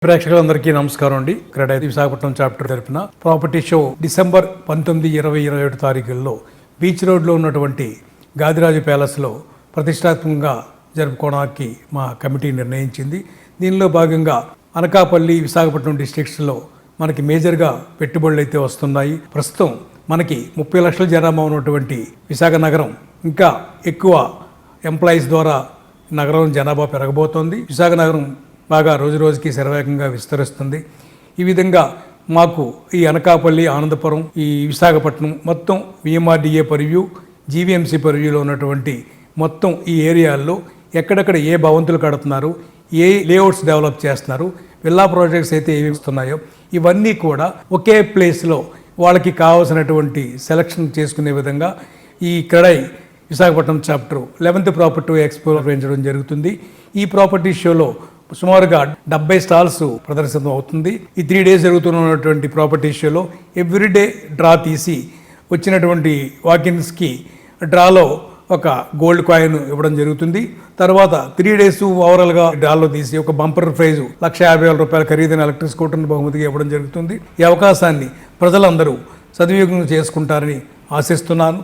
ప్రేక్షకులందరికీ నమస్కారం అండి. ఇక్కడ విశాఖపట్నం చాప్టర్ తరపున ప్రాపర్టీ షో డిసెంబర్ 19, 20, 27 తారీఖుల్లో బీచ్ రోడ్లో ఉన్నటువంటి గాదిరాజు ప్యాలెస్లో ప్రతిష్టాత్మకంగా జరుపుకోవడానికి మా కమిటీ నిర్ణయించింది. దీనిలో భాగంగా అనకాపల్లి, విశాఖపట్నం డిస్ట్రిక్ట్స్లో మనకి మేజర్గా పెట్టుబడులు అయితే వస్తున్నాయి. ప్రస్తుతం మనకి 30 లక్షల జనాభా ఉన్నటువంటి విశాఖ నగరం ఇంకా ఎక్కువ ఎంప్లాయీస్ ద్వారా నగరం జనాభా పెరగబోతోంది. విశాఖ నగరం బాగా రోజు రోజుకి శరవేగంగా విస్తరిస్తుంది. ఈ విధంగా మాకు ఈ అనకాపల్లి, ఆనందపురం, ఈ విశాఖపట్నం మొత్తం విఎంఆర్డీఏ పరివ్యూ, జీవీఎంసీ పరివ్యూలో ఉన్నటువంటి మొత్తం ఈ ఏరియాల్లో ఎక్కడెక్కడ ఏ భవంతులు కడుతున్నారు, ఏ లేఅవుట్స్ డెవలప్ చేస్తున్నారు, విల్లా ప్రాజెక్ట్స్ అయితే ఏవి వస్తున్నాయో ఇవన్నీ కూడా ఒకే ప్లేస్లో వాళ్ళకి కావాల్సినటువంటి సెలక్షన్ చేసుకునే విధంగా ఈ CREDAI Visakhapatnam chapter 11th property expo నిర్వహించడం జరుగుతుంది. ఈ ప్రాపర్టీ షోలో సుమారుగా 70 స్టాల్స్ ప్రదర్శన అవుతుంది. ఈ 3 days జరుగుతున్నటువంటి ప్రాపర్టీ షోలో ఎవ్రీడే డ్రా తీసి వచ్చినటువంటి వాకిన్స్కి డ్రాలో ఒక గోల్డ్ కాయిన్ ఇవ్వడం జరుగుతుంది. తర్వాత 3 days ఓవరాల్గా డ్రాలో తీసి ఒక బంపర్ ప్రైజు ₹150,000 ఖరీదైన ఎలక్ట్రిక్ స్కూటర్ని బహుమతిగా ఇవ్వడం జరుగుతుంది. ఈ అవకాశాన్ని ప్రజలందరూ సద్వినియోగం చేసుకుంటారని ఆశిస్తున్నాను.